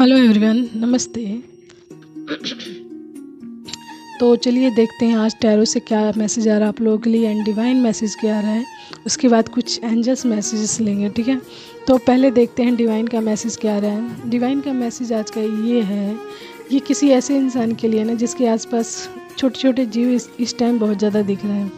Hello everyone, नमस्ते। तो चलिए देखते हैं आज टैरो से क्या मैसेज आ रहा है आप लोगों के लिए एंड डिवाइन मैसेज क्या आ रहा है। उसके बाद कुछ एंजल्स मैसेजेस लेंगे, ठीक है। तो पहले देखते हैं डिवाइन का मैसेज क्या आ रहा है। डिवाइन का मैसेज आज का ये है, ये किसी ऐसे इंसान के लिए ना जिसके आसपास छोटे छोटे जीव इस टाइम बहुत ज़्यादा दिख रहे हैं।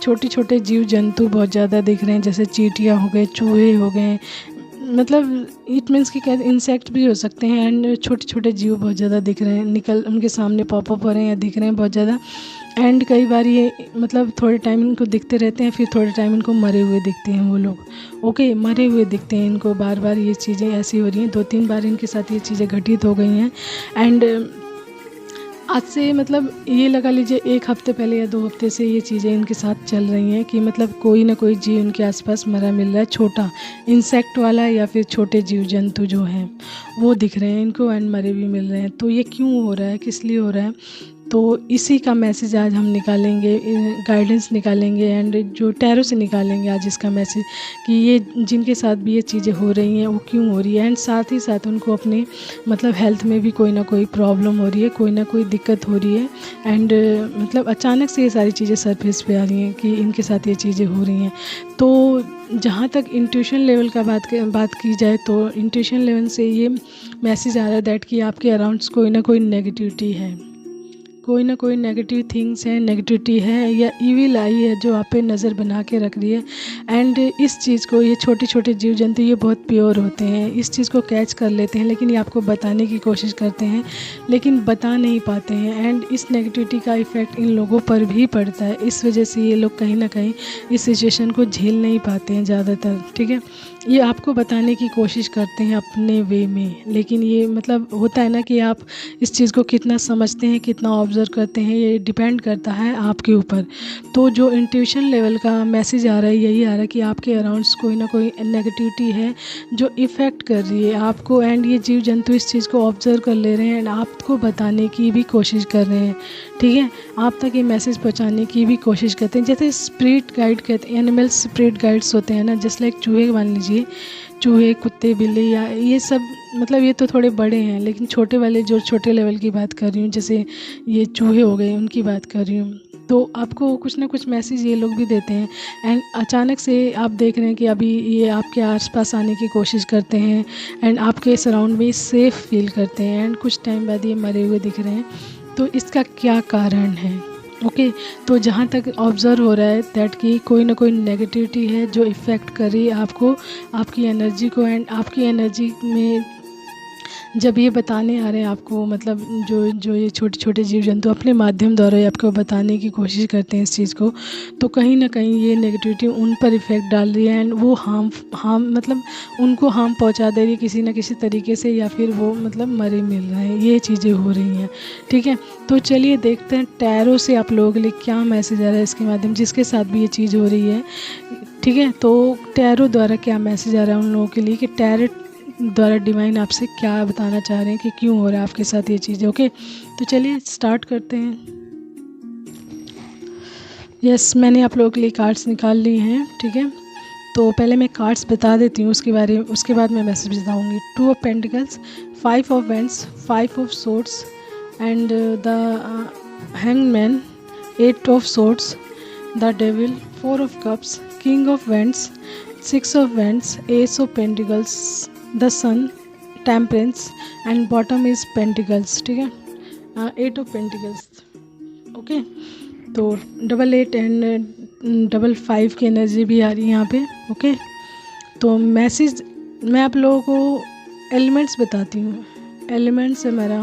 छोटे छोटे जीव जंतु बहुत ज़्यादा दिख रहे हैं, जैसे चींटियाँ हो गए, चूहे हो गए, मतलब इट मीन्स कि क्या इंसेक्ट भी हो सकते हैं। एंड छोटे छोटे जीव बहुत ज़्यादा दिख रहे हैं, निकल उनके सामने पॉपअप हो रहे हैं या दिख रहे हैं बहुत ज़्यादा। एंड कई बार ये मतलब थोड़े टाइम इनको दिखते रहते हैं, फिर थोड़े टाइम इनको मरे हुए दिखते हैं वो लोग। ओके, मरे हुए दिखते हैं इनको, बार बार ये चीज़ें ऐसी हो रही हैं। 2-3 बार इनके साथ ये चीज़ें घटित हो गई हैं। एंड आज से मतलब ये लगा लीजिए 1 हफ्ते पहले या 2 हफ्ते से ये चीज़ें इनके साथ चल रही हैं कि मतलब कोई ना कोई जीव इनके आसपास मरा मिल रहा है, छोटा इंसेक्ट वाला या फिर छोटे जीव जंतु जो हैं वो दिख रहे हैं इनको एंड मरे भी मिल रहे हैं। तो ये क्यों हो रहा है, किस लिए हो रहा है, तो इसी का मैसेज आज हम निकालेंगे, गाइडेंस निकालेंगे एंड जो टैरो से निकालेंगे आज इसका मैसेज कि ये जिनके साथ भी ये चीज़ें हो रही हैं वो क्यों हो रही है। एंड साथ ही साथ उनको अपने मतलब हेल्थ में भी कोई ना कोई प्रॉब्लम हो रही है, कोई ना कोई दिक्कत हो रही है। एंड मतलब अचानक से ये सारी चीज़ें सरफेस पे आ रही हैं कि इनके साथ ये चीज़ें हो रही हैं। तो जहाँ तक इंट्यूशन लेवल का बात की जाए तो इंट्यूशन लेवल से ये मैसेज आ रहा है दैट कि आपके अराउंड्स कोई ना कोई नेगेटिविटी है, कोई ना कोई नेगेटिव थिंग्स है, नेगेटिविटी है या ईविल आई है जो आप पे नज़र बना के रख रही है। एंड इस चीज़ को ये छोटे छोटे जीव जंतु ये बहुत प्योर होते हैं, इस चीज़ को कैच कर लेते हैं, लेकिन ये आपको बताने की कोशिश करते हैं लेकिन बता नहीं पाते हैं। एंड इस नेगेटिविटी का इफ़ेक्ट इन लोगों पर भी पड़ता है, इस वजह से ये लोग कहीं ना कहीं इस सिचुएशन को झेल नहीं पाते हैं ज़्यादातर, ठीक है। ये आपको बताने की कोशिश करते हैं अपने वे में, लेकिन ये मतलब होता है ना कि आप इस चीज़ को कितना समझते हैं, कितना ऑब्ज़र्व करते हैं, ये डिपेंड करता है आपके ऊपर। तो जो इंट्यूशन लेवल का मैसेज आ रहा है यही आ रहा है कि आपके अराउंड्स कोई ना कोई नेगेटिविटी है जो इफ़ेक्ट कर रही है आपको। एंड ये जीव जंतु इस चीज़ को ऑब्ज़र्व कर ले रहे हैं एंड आपको बताने की भी कोशिश कर रहे हैं, ठीक है। आप तक ये मैसेज पहुंचाने की भी कोशिश करते हैं। जैसे स्पिरिट गाइड कहते हैं, एनिमल स्पिरिट गाइड्स होते हैं ना, जस्ट लाइक चूहे मान लीजिए, चूहे, कुत्ते, बिल्ली या ये सब मतलब ये तो थोड़े बड़े हैं, लेकिन छोटे वाले जो छोटे लेवल की बात कर रही हूँ, जैसे ये चूहे हो गए उनकी बात कर रही हूँ। तो आपको कुछ ना कुछ मैसेज ये लोग भी देते हैं। एंड अचानक से आप देख रहे हैं कि अभी ये आपके आसपास आने की कोशिश करते हैं एंड आपके सराउंड में सेफ़ फील करते हैं एंड कुछ टाइम बाद ये मरे हुए दिख रहे हैं। तो इसका क्या कारण है, ओके। तो जहाँ तक ऑब्ज़र्व हो रहा है दैट कि कोई ना कोई नेगेटिविटी है जो इफ़ेक्ट कर रही है आपको, आपकी एनर्जी को। एंड आपकी एनर्जी में जब ये बताने आ रहे हैं आपको, मतलब जो ये छोटे छोटे जीव जंतु अपने माध्यम द्वारा ये आपको बताने की कोशिश करते हैं इस चीज़ को, तो कहीं ना कहीं ये नेगेटिविटी उन पर इफ़ेक्ट डाल रही है एंड वो हार्म मतलब उनको हार्म पहुंचा दे रही है किसी न किसी तरीके से, या फिर वो मतलब मरे मिल रहे हैं, ये चीज़ें हो रही हैं, ठीक है। तो चलिए देखते हैं टैरो से आप लोगों के लिए क्या मैसेज आ रहा है इसके माध्यम, जिसके साथ भी ये चीज़ हो रही है, ठीक है। तो टैरो द्वारा क्या मैसेज आ रहा है उन लोगों के लिए कि टैरो द्वारा डिवाइन आपसे क्या बताना चाह रहे हैं कि क्यों हो रहा है आपके साथ ये चीज़ें, ओके। तो चलिए स्टार्ट करते हैं। यस, मैंने आप लोगों के लिए कार्ड्स निकाल लिए हैं, ठीक है। तो पहले मैं कार्ड्स बता देती हूँ उसके बारे में, उसके बाद मैं मैसेज बताऊँगी। 2 of pentacles, 5 of wands, 5 of swords and the hangman, 8 of swords, the devil, 4 of cups, king of wands, 6 of wands, ace of pentacles, the sun, temperance and bottom is pentacles, ठीक है। 8 of pentacles, okay. तो 8 and 5 की energy भी आ रही है यहाँ पे, okay. तो मैसेज मैं आप लोगों को एलिमेंट्स बताती हूँ। एलिमेंट्स है मेरा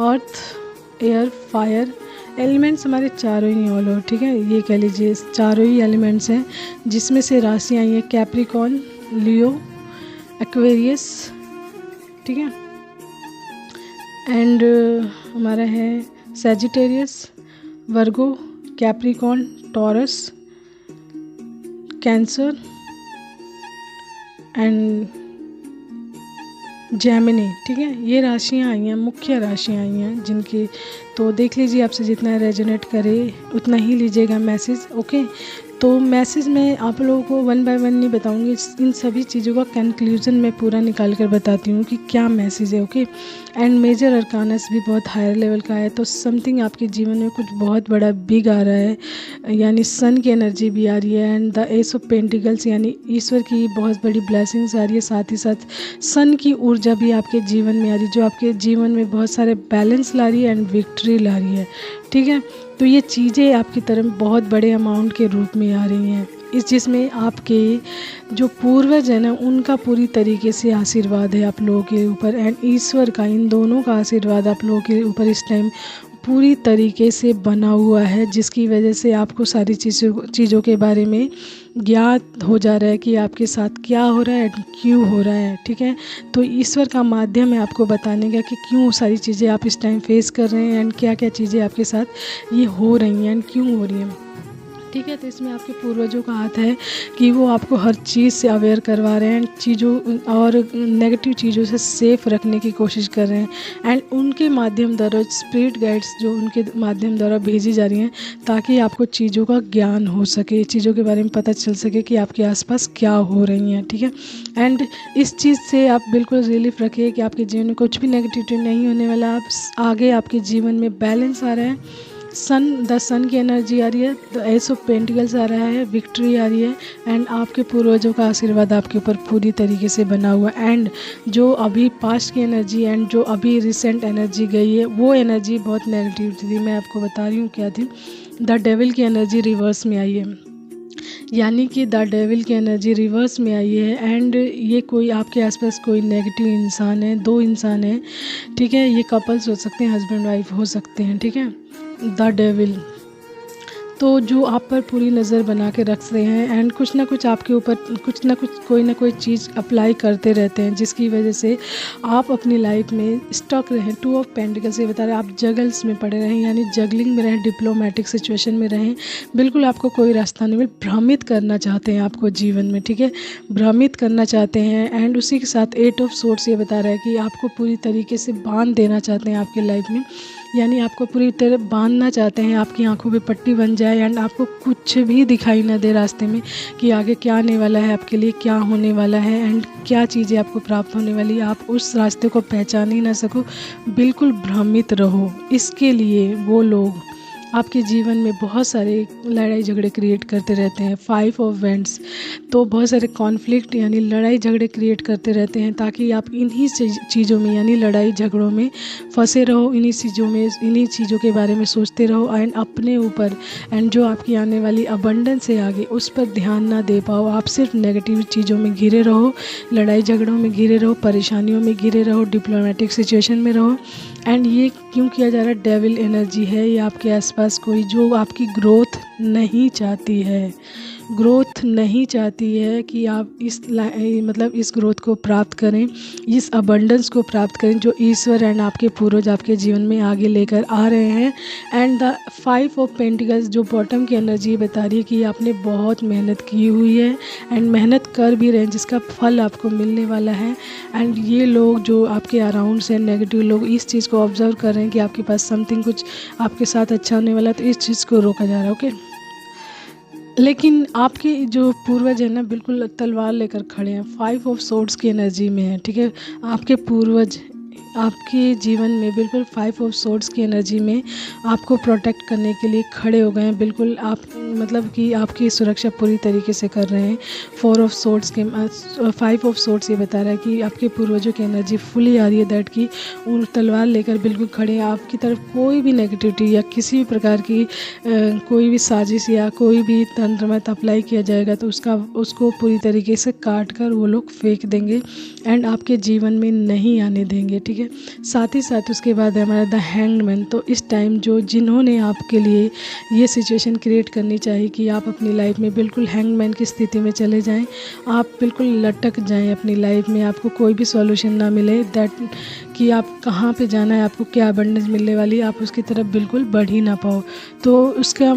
अर्थ, एयर, फायर। एलिमेंट्स हमारे चारों ही ऑल ओवर, ठीक है। ये कह लीजिए चारों ही एलिमेंट्स हैं, जिसमें से राशियाँ आई हैं कैप्रिकॉर्न, लियो, एक्वेरियस, ठीक है। एंड हमारा है Sagittarius, Virgo, Capricorn, taurus, cancer and Gemini, ठीक है। ये राशियाँ आई हैं, मुख्य राशियाँ आई हैं जिनकी, तो देख लीजिए आपसे जितना रेजोनेट करे उतना ही लीजिएगा मैसेज, ओके। तो मैसेज मैं आप लोगों को वन बाय वन नहीं बताऊंगी, इन सभी चीज़ों का कंक्लूजन मैं पूरा निकाल कर बताती हूँ कि क्या मैसेज है। ओके, एंड मेजर अरकानस भी बहुत हायर लेवल का है। तो समथिंग आपके जीवन में कुछ बहुत बड़ा बिग आ रहा है, यानी सन की एनर्जी भी आ रही है, and the S of pentacles यानी ईश्वर की बहुत बड़ी ब्लेसिंग्स आ रही है। साथ ही साथ सन की ऊर्जा भी आपके जीवन में आ रही है, जो आपके जीवन में बहुत सारे बैलेंस ला रही है एंड विक्ट्री ला रही है। ठीक है, तो ये चीज़ें आपकी तरफ बहुत बड़े अमाउंट के रूप में आ रही हैं, जिसमें आपके जो पूर्वज हैं ना, उनका पूरी तरीके से आशीर्वाद है आप लोगों के ऊपर, एंड ईश्वर का, इन दोनों का आशीर्वाद आप लोगों के ऊपर इस टाइम पूरी तरीके से बना हुआ है, जिसकी वजह से आपको सारी चीज़ों के बारे में ज्ञात हो जा रहा है कि आपके साथ क्या हो रहा है एंड क्यों हो रहा है। ठीक है, तो ईश्वर का माध्यम है आपको बताने का कि क्यों सारी चीज़ें आप इस टाइम फेस कर रहे हैं एंड क्या क्या चीज़ें आपके साथ ये हो रही हैं एंड क्यों हो रही हैं। ठीक है, तो इसमें आपके पूर्वजों का हाथ है कि वो आपको हर चीज़ से अवेयर करवा रहे हैं, चीज़ों और नेगेटिव चीज़ों से सेफ रखने की कोशिश कर रहे हैं, एंड उनके माध्यम द्वारा स्पिरिट गाइड्स जो उनके माध्यम द्वारा भेजी जा रही हैं, ताकि आपको चीज़ों का ज्ञान हो सके, चीज़ों के बारे में पता चल सके कि आपके आसपास क्या हो रही हैं। ठीक है, एंड इस चीज़ से आप बिल्कुल रिलीफ रखिए कि आपके जीवन में कुछ भी नेगेटिविटी नहीं होने वाला। आप आगे आपके जीवन में बैलेंस आ रहा है, द सन की एनर्जी आ रही है, द एस ऑफ पेंटिकल्स आ रहा है, विक्ट्री आ रही है, एंड आपके पूर्वजों का आशीर्वाद आपके ऊपर पूरी तरीके से बना हुआ है। एंड जो अभी पास्ट की एनर्जी एंड जो अभी रिसेंट एनर्जी गई है, वो एनर्जी बहुत नेगेटिव थी। मैं आपको बता रही हूँ क्या थी। द डेविल की एनर्जी रिवर्स में आई है, यानी कि द डेविल की एनर्जी रिवर्स में आई है, एंड ये कोई आपके आसपास कोई नेगेटिव इंसान है, दो इंसान है। ठीक है, ये कपल्स हो सकते हैं, हस्बैंड वाइफ हो सकते हैं। ठीक है, द डेविल तो जो आप पर पूरी नज़र बना के रख रहे हैं, एंड कुछ ना कुछ आपके ऊपर कुछ ना कुछ कोई ना कोई चीज़ अप्लाई करते रहते हैं, जिसकी वजह से आप अपनी लाइफ में स्टक रहें। टू ऑफ पेंटिकल्स ये बता रहे हैं आप जगल्स में पड़े रहें, यानी जगलिंग में रहें, डिप्लोमेटिक सिचुएशन में रहें, बिल्कुल आपको कोई रास्ता नहीं मिल, भ्रमित करना चाहते हैं आपको जीवन में। ठीक है, भ्रमित करना चाहते हैं, एंड उसी के साथ एट ऑफ सोर्ड्स ये बता रहा है कि आपको पूरी तरीके से बांध देना चाहते हैं आपकी लाइफ में, यानी आपको पूरी तरह बांधना चाहते हैं, आपकी आंखों पे पट्टी बन जाए एंड आपको कुछ भी दिखाई ना दे रास्ते में कि आगे क्या आने वाला है, आपके लिए क्या होने वाला है एंड क्या चीज़ें आपको प्राप्त होने वाली है। आप उस रास्ते को पहचान ही ना सको, बिल्कुल भ्रमित रहो। इसके लिए वो लोग आपके जीवन में बहुत सारे लड़ाई झगड़े क्रिएट करते रहते हैं। 5 ऑफ वेंट्स, तो बहुत सारे कॉन्फ्लिक्ट यानी लड़ाई झगड़े क्रिएट करते रहते हैं, ताकि आप इन्हीं चीज़ों में यानी लड़ाई झगड़ों में फंसे रहो, इन्हीं चीज़ों के बारे में सोचते रहो, एंड अपने ऊपर एंड जो आपकी आने वाली अबंडेंस है आगे, उस पर ध्यान ना दे पाओ। आप सिर्फ नेगेटिव चीज़ों में घिरे रहो, लड़ाई झगड़ों में घिरे रहो, परेशानियों में घिरे रहो, डिप्लोमेटिक सिचुएशन में रहो। एंड ये क्यों किया जा रहा है? डेविल एनर्जी है ये आपके आसपास, कोई जो आपकी ग्रोथ नहीं चाहती है, ग्रोथ नहीं चाहती है कि आप इस ग्रोथ को प्राप्त करें, इस अबंडेंस को प्राप्त करें जो ईश्वर एंड आपके पूर्वज आपके जीवन में आगे लेकर आ रहे हैं। एंड द 5 ऑफ पेंटिकल्स जो बॉटम की एनर्जी बता रही है कि आपने बहुत मेहनत की हुई है एंड मेहनत कर भी रहे हैं, जिसका फल आपको मिलने वाला है। एंड ये लोग जो आपके अराउंड से नेगेटिव लोग इस चीज़ को ऑब्जर्व कर रहे हैं कि आपके पास समथिंग कुछ आपके साथ अच्छा होने वाला है, तो इस चीज़ को रोका जा रहा है। ओके, लेकिन आपके जो पूर्वज हैं ना, बिल्कुल तलवार लेकर खड़े हैं, 5 ऑफ सोर्ड्स की एनर्जी में है। ठीक है, आपके पूर्वज आपके जीवन में बिल्कुल 5 ऑफ सोर्ड्स की एनर्जी में आपको प्रोटेक्ट करने के लिए खड़े हो गए हैं। बिल्कुल आप कि आपकी सुरक्षा पूरी तरीके से कर रहे हैं। 5 ऑफ सोर्ड्स ये बता रहा है कि आपके पूर्वजों की एनर्जी फुली आ रही है, दैट की उन तलवार लेकर बिल्कुल खड़े हैं। आपकी तरफ कोई भी नेगेटिविटी या किसी भी प्रकार की कोई भी साजिश या कोई भी तंत्र मंत्र अप्लाई किया जाएगा तो उसको पूरी तरीके से काट कर वो लोग फेंक देंगे एंड आपके जीवन में नहीं आने देंगे। ठीक है, साथ ही साथ उसके बाद है हमारा द हैंगमैन। तो इस टाइम जिन्होंने आपके लिए ये सिचुएशन क्रिएट करनी चाहिए कि आप अपनी लाइफ में बिल्कुल हैंगमैन की स्थिति में चले जाएं, आप बिल्कुल लटक जाएं अपनी लाइफ में, आपको कोई भी सॉल्यूशन ना मिले, दैट कि आप कहाँ पे जाना है, आपको क्या अबंडेंस मिलने वाली है, आप उसकी तरफ बिल्कुल बढ़ ही ना पाओ। तो उसका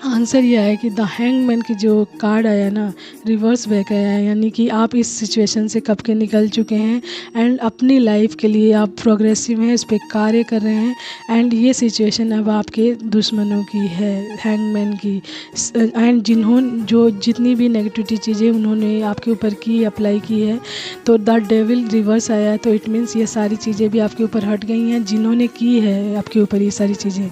आंसर ये है कि द हैंगमैन की जो कार्ड आया ना, रिवर्स बैक आया है, यानी कि आप इस सिचुएशन से कब के निकल चुके हैं एंड अपनी लाइफ के लिए आप प्रोग्रेसिव हैं, इस पे कार्य कर रहे हैं एंड ये सिचुएशन अब आपके दुश्मनों की है, हैंगमैन की। एंड जो जितनी भी नेगेटिविटी चीज़ें उन्होंने आपके ऊपर की, अप्लाई की है, तो द डेविल रिवर्स आया है, तो इट मीन्स ये सारी चीज़ें भी आपके ऊपर हट गई हैं। जिन्होंने की है आपके ऊपर ये सारी चीज़ें,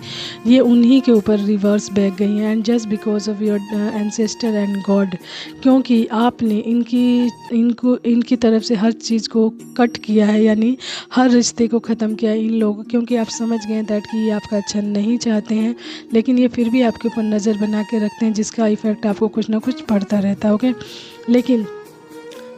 ये उन्हीं के ऊपर रिवर्स बैक गई हैं। And just because of your ancestor and God, क्योंकि आपने इनकी तरफ से हर चीज़ को कट किया है, यानी हर रिश्ते को ख़त्म किया है इन लोगों, क्योंकि आप समझ गए दैट कि ये आपका अच्छा नहीं चाहते हैं, लेकिन ये फिर भी आपके ऊपर नज़र बना के रखते हैं, जिसका इफ़ेक्ट आपको कुछ ना कुछ पड़ता रहता है। ओके, लेकिन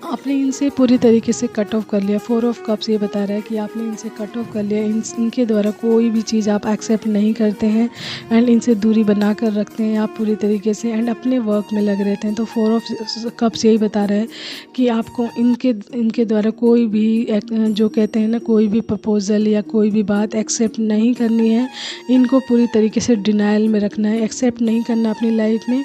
आपने इनसे पूरी तरीके से कट ऑफ कर लिया। 4 ऑफ कप्स ये बता रहा है कि आपने इनसे कट ऑफ कर लिया, इनके द्वारा कोई भी चीज़ आप एक्सेप्ट नहीं करते हैं एंड इनसे दूरी बना कर रखते हैं आप पूरी तरीके से एंड अपने वर्क में लग रहते हैं। तो 4 ऑफ कप्स यही बता रहा है कि आपको इनके द्वारा कोई भी जो कहते हैं ना, कोई भी प्रपोज़ल या कोई भी बात एक्सेप्ट नहीं करनी है, इनको पूरी तरीके से डिनाइल में रखना है, एक्सेप्ट नहीं करना अपनी लाइफ में,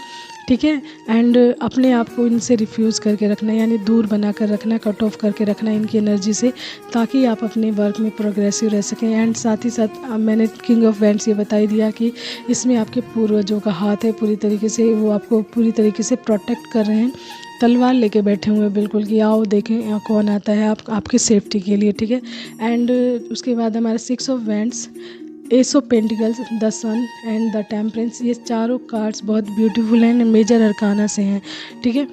ठीक है। एंड अपने आप को इनसे रिफ्यूज़ करके रखना है, यानी दूर बना कर रखना, कट ऑफ करके रखना इनकी एनर्जी से, ताकि आप अपने वर्क में प्रोग्रेसिव रह सकें। एंड साथ ही साथ मैंने किंग ऑफ वैंड्स ये बता ही दिया कि इसमें आपके पूर्वजों का हाथ है पूरी तरीके से, वो आपको पूरी तरीके से प्रोटेक्ट कर रहे हैं, तलवार लेके बैठे हुए हैं बिल्कुल कि आओ देखें कौन आता है आपकी सेफ्टी के लिए, ठीक है। एंड उसके बाद हमारा 6 of wands, ace of pentacles, the sun and the temperance, ये चारों कार्ड्स बहुत ब्यूटीफुल हैं, मेजर अरकाना से हैं, ठीक है।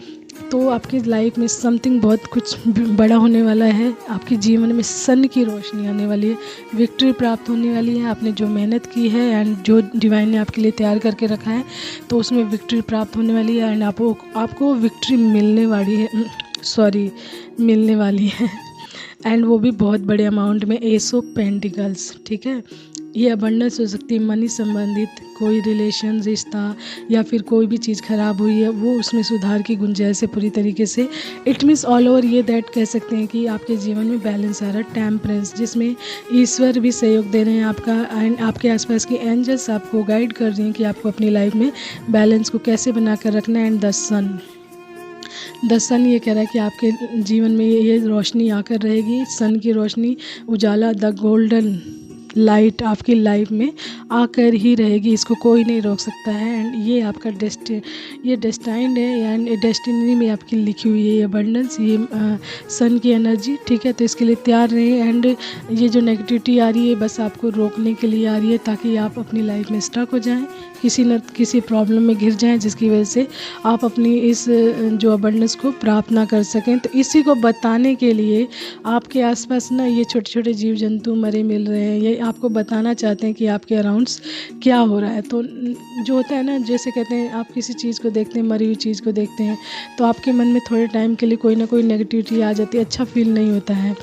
तो आपकी लाइफ में समथिंग बहुत कुछ बड़ा होने वाला है, आपके जीवन में सन की रोशनी आने वाली है, विक्ट्री प्राप्त होने वाली है। आपने जो मेहनत की है एंड जो डिवाइन ने आपके लिए तैयार करके रखा है, तो उसमें विक्ट्री प्राप्त होने वाली है एंड आपको विक्ट्री मिलने वाली है एंड वो भी बहुत बड़े अमाउंट में, एस ऑफ पेंटिकल्स, ठीक है। ये अबंडेंस हो सकती है मनी संबंधित, कोई रिलेशन, रिश्ता या फिर कोई भी चीज़ ख़राब हुई है वो उसमें सुधार की गुंजाइश है पूरी तरीके से। इट मीन्स ऑल ओवर ये दैट कह सकते हैं कि आपके जीवन में बैलेंस आ रहा है, टेम्परेंस, जिसमें ईश्वर भी सहयोग दे रहे हैं आपका एंड आपके आसपास की एंजल्स आपको गाइड कर रही हैं कि आपको अपनी लाइफ में बैलेंस को कैसे बना कर रखना है। एंड द सन ये कह रहा है कि आपके जीवन में ये रोशनी आकर रहेगी, सन की रोशनी, उजाला, द गोल्डन लाइट आपकी लाइफ में आकर ही रहेगी, इसको कोई नहीं रोक सकता है। एंड ये आपका डेस्टाइंड है एंड डेस्टिनी में आपकी लिखी हुई है ये अबंडेंस, ये सन की एनर्जी, ठीक है। तो इसके लिए तैयार रहे एंड ये जो नेगेटिविटी आ रही है बस आपको रोकने के लिए आ रही है, ताकि आप अपनी लाइफ में स्टक हो जाएं, किसी न किसी प्रॉब्लम में घिर जाएं, जिसकी वजह से आप अपनी इस जो अबंडेंस को प्राप्त ना कर सकें। तो इसी को बताने के लिए आपके आसपास ना ये छोटे छोटे जीव जंतु मरे मिल रहे हैं, ये आपको बताना चाहते हैं कि आपके अराउंड्स क्या हो रहा है। तो जो होता है ना, जैसे कहते हैं आप किसी चीज़ को देखते हैं, मरी हुई चीज़ को देखते हैं, तो आपके मन में थोड़े टाइम के लिए कोई ना कोई नेगेटिविटी आ जाती है, अच्छा फील नहीं होता है,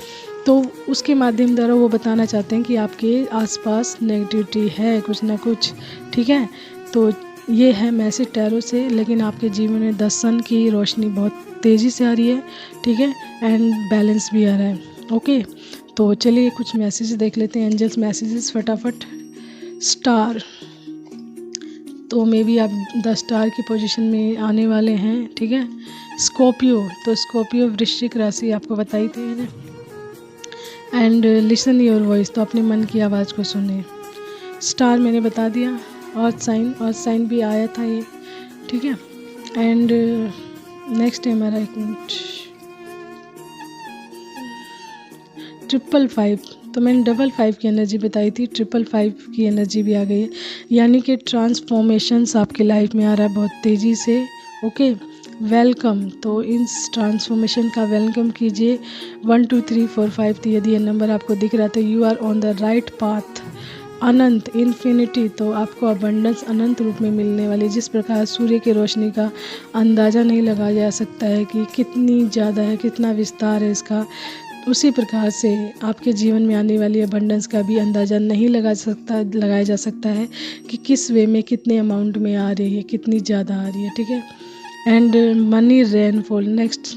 तो उसके माध्यम द्वारा वो बताना चाहते हैं कि आपके आसपास नेगेटिविटी है कुछ ना कुछ, ठीक है। तो ये है मैसेज टैरो से, लेकिन आपके जीवन में द सन की रोशनी बहुत तेज़ी से आ रही है, ठीक है, एंड बैलेंस भी आ रहा है। ओके, तो चलिए कुछ मैसेज देख लेते हैं, एंजल्स मैसेजेस फटाफट। स्टार, तो मे बी आप 10 स्टार की पोजीशन में आने वाले हैं, ठीक है। स्कॉर्पियो, तो स्कॉर्पियो वृश्चिक राशि आपको बताई थी मैंने। एंड लिसन योर वॉइस, तो अपने मन की आवाज़ को सुने। स्टार मैंने बता दिया। अर्थ साइन भी आया था ये, ठीक है। एंड नेक्स्ट है हमारा, एक मिनट, 555, तो मैंने 55 की एनर्जी बताई थी, 555 की एनर्जी भी आ गई है, यानी कि ट्रांसफॉर्मेशंस आपकी लाइफ में आ रहा है बहुत तेज़ी से। ओके, वेलकम, तो इस ट्रांसफॉर्मेशन का वेलकम कीजिए। 1 2 3 4 5, तो यदि ये नंबर आपको दिख रहा है तो you are on the right path. अनंत, इन्फिनिटी, तो आपको अबंडेंस अनंत रूप में मिलने वाली, जिस प्रकार सूर्य की रोशनी का अंदाज़ा नहीं लगाया जा सकता है कि कितनी ज़्यादा है, कितना विस्तार है इसका, उसी प्रकार से आपके जीवन में आने वाली अबंडेंस का भी अंदाज़ा नहीं लगाया जा सकता है कि किस वे में, कितने अमाउंट में आ रही है, कितनी ज़्यादा आ रही है, ठीक है। एंड मनी रेनफॉल, नेक्स्ट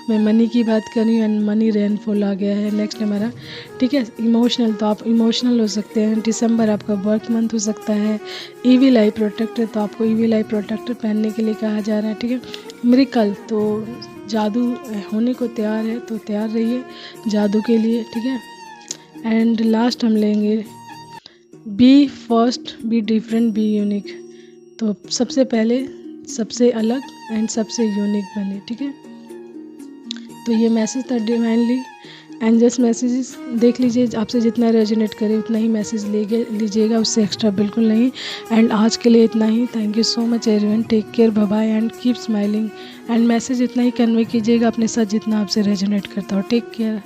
मैं मनी की बात कर रही हूँ एंड मनी रेनफॉल आ गया है। नेक्स्ट हमारा, ठीक है, इमोशनल, तो आप इमोशनल हो सकते हैं। दिसंबर आपका बर्थ मंथ हो सकता है। ईविल आई प्रोटेक्टर, तो आपको ईविल आई प्रोटेक्टर पहनने के लिए कहा जा रहा है, ठीक है। मिरेकल, तो जादू होने को तैयार है, तो तैयार रहिए जादू के लिए, ठीक है। एंड लास्ट हम लेंगे be first, be different, be unique, तो सबसे पहले सबसे अलग एंड सबसे यूनिक बने, ठीक है। तो ये मैसेज था डिवाइनली एंजल्स मैसेजेस। देख लीजिए, आपसे जितना रेजोनेट करे उतना ही मैसेज लीजिएगा, उससे एक्स्ट्रा बिल्कुल नहीं। एंड आज के लिए इतना ही। Thank you so much everyone, take care, bye bye and keep smiling. And message इतना ही कन्वे कीजिएगा अपने साथ जितना आपसे रेजोनेट करता हो। Take care.